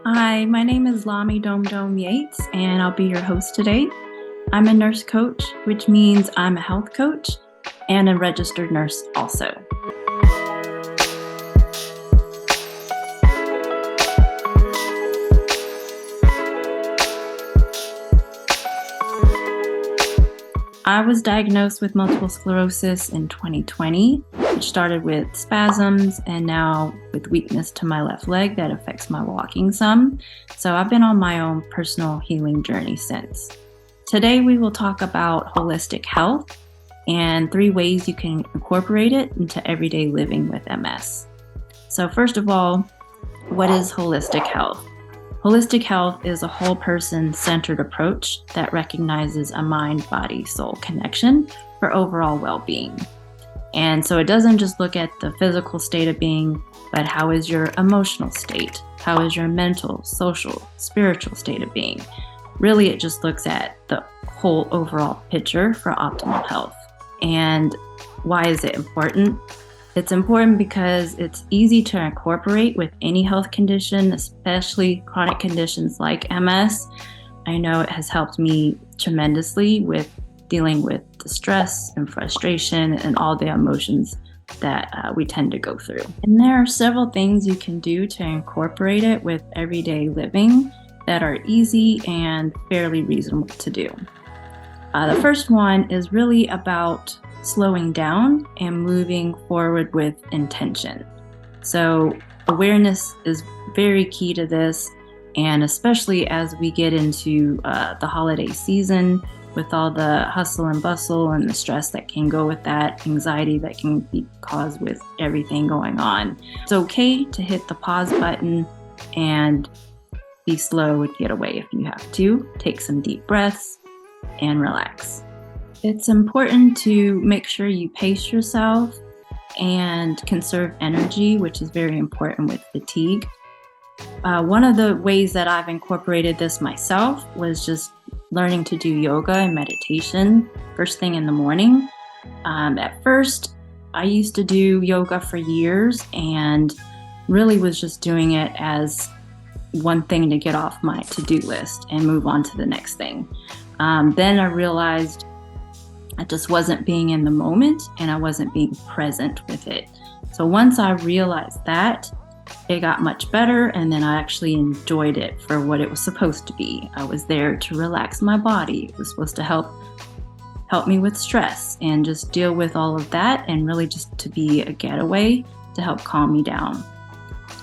Hi, my name is Lami Dome Yates, and I'll be your host today. I'm a nurse coach, which means I'm a health coach and a registered nurse also. I was diagnosed with multiple sclerosis in 2020, which started with spasms and now with weakness to my left leg that affects my walking some. So I've been on my own personal healing journey since. Today we will talk about holistic health and 3 ways you can incorporate it into everyday living with MS. So first of all, what is holistic health? Holistic health is a whole person-centered approach that recognizes a mind-body-soul connection for overall well-being. And so it doesn't just look at the physical state of being, but how is your emotional state? How is your mental, social, spiritual state of being? Really, it just looks at the whole overall picture for optimal health. And why is it important? It's important because it's easy to incorporate with any health condition, especially chronic conditions like MS. I know it has helped me tremendously with dealing with distress and frustration and all the emotions that we tend to go through. And there are several things you can do to incorporate it with everyday living that are easy and fairly reasonable to do. The first one is really about slowing down and moving forward with intention. So awareness is very key to this, and especially as we get into the holiday season with all the hustle and bustle and the stress that can go with that, anxiety that can be caused with everything going on. It's okay to hit the pause button and be slow and get away if you have to. Take some deep breaths and relax. It's important to make sure you pace yourself and conserve energy, which is very important with fatigue. One of the ways that I've incorporated this myself was just learning to do yoga and meditation first thing in the morning. At first, I used to do yoga for years and really was just doing it as one thing to get off my to-do list and move on to the next thing. Then I realized I just wasn't being in the moment and I wasn't being present with it. So once I realized that, it got much better, and then I actually enjoyed it for what it was supposed to be. I was there to relax my body. It was supposed to help me with stress and just deal with all of that, and really just to be a getaway to help calm me down.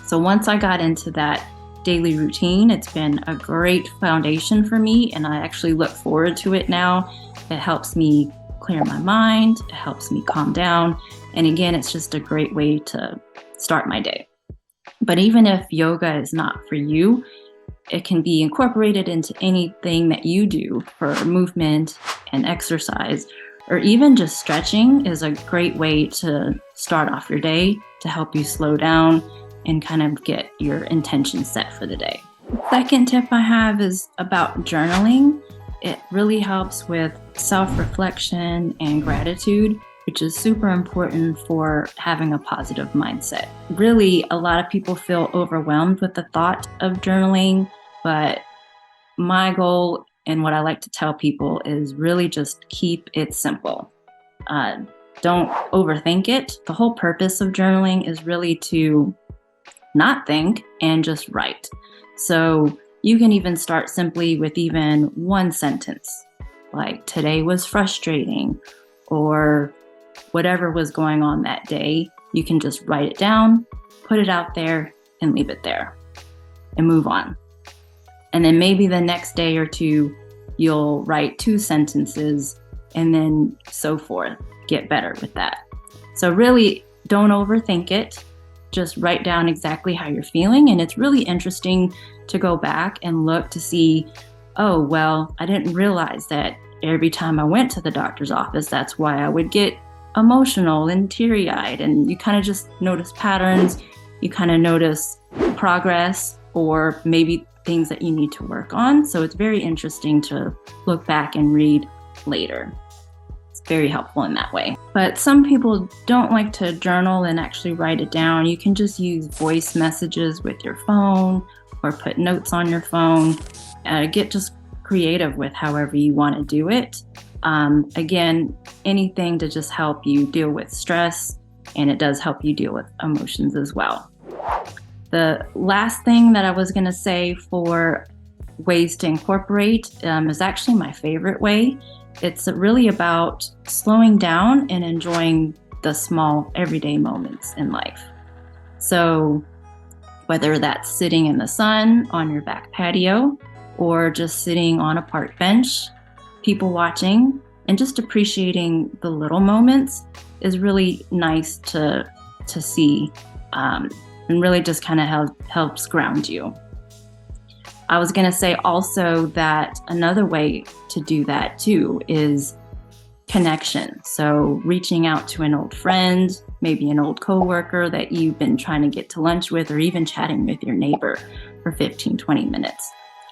So once I got into that daily routine, it's been a great foundation for me, and I actually look forward to it now. It helps me clear my mind, it helps me calm down, and again, it's just a great way to start my day. But even if yoga is not for you, it can be incorporated into anything that you do for movement and exercise, or even just stretching is a great way to start off your day to help you slow down and kind of get your intention set for the day. Second tip I have is about journaling. It really helps with self-reflection and gratitude, which is super important for having a positive mindset. Really, a lot of people feel overwhelmed with the thought of journaling, but my goal and what I like to tell people is really just keep it simple. Don't overthink it. The whole purpose of journaling is really to not think and just write. So you can even start simply with even one sentence, like today was frustrating, or whatever was going on that day. You can just write it down, put it out there, and leave it there and move on. And then maybe the next day or two, you'll write 2 sentences and then so forth. Get better with that. So really don't overthink it. Just write down exactly how you're feeling. And it's really interesting to go back and look to see, oh, well, I didn't realize that every time I went to the doctor's office, that's why I would get emotional and teary-eyed. And you kind of just notice patterns. You kind of notice progress or maybe things that you need to work on. So it's very interesting to look back and read later. very helpful in that way. But some people don't like to journal and actually write it down. You can just use voice messages with your phone or put notes on your phone. Get just creative with however you want to do it. Again, anything to just help you deal with stress, and it does help you deal with emotions as well. The last thing that I was going to say for ways to incorporate is actually my favorite way. It's really about slowing down and enjoying the small everyday moments in life. So whether that's sitting in the sun on your back patio or just sitting on a park bench, people watching, and just appreciating the little moments is really nice to see, and really just kind of helps ground you. I was going to say also that another way to do that too is connection. So reaching out to an old friend, maybe an old coworker that you've been trying to get to lunch with, or even chatting with your neighbor for 15, 20 minutes.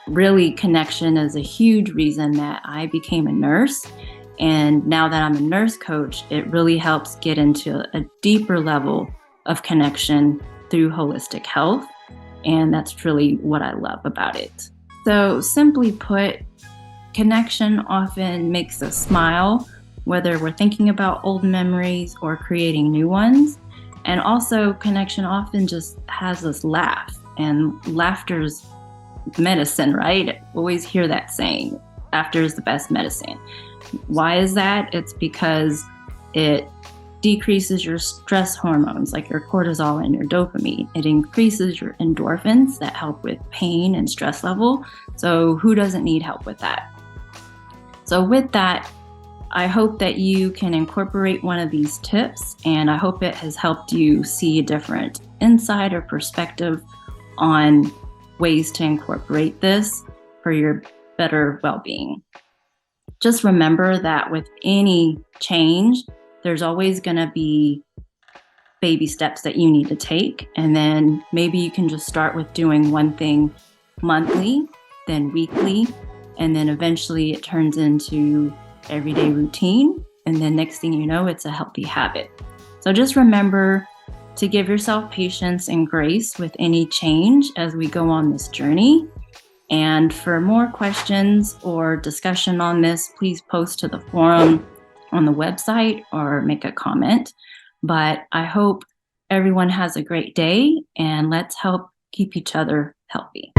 Really, connection is a huge reason that I became a nurse. And now that I'm a nurse coach, it really helps get into a deeper level of connection through holistic health. And that's really what I love about it. So simply put, connection often makes us smile, whether we're thinking about old memories or creating new ones. And also connection often just has us laugh, and laughter's medicine, right? I always hear that saying, laughter is the best medicine. Why is that? It's because it decreases your stress hormones like your cortisol and your dopamine. It increases your endorphins that help with pain and stress level. So who doesn't need help with that? So with that, I hope that you can incorporate one of these tips, and I hope it has helped you see a different insight or perspective on ways to incorporate this for your better well-being. Just remember that with any change, there's always going to be baby steps that you need to take. And then maybe you can just start with doing one thing monthly, then weekly, and then eventually it turns into everyday routine. And then next thing you know, it's a healthy habit. So just remember to give yourself patience and grace with any change as we go on this journey. And for more questions or discussion on this, please post to the forum on the website or make a comment. But I hope everyone has a great day, and let's help keep each other healthy.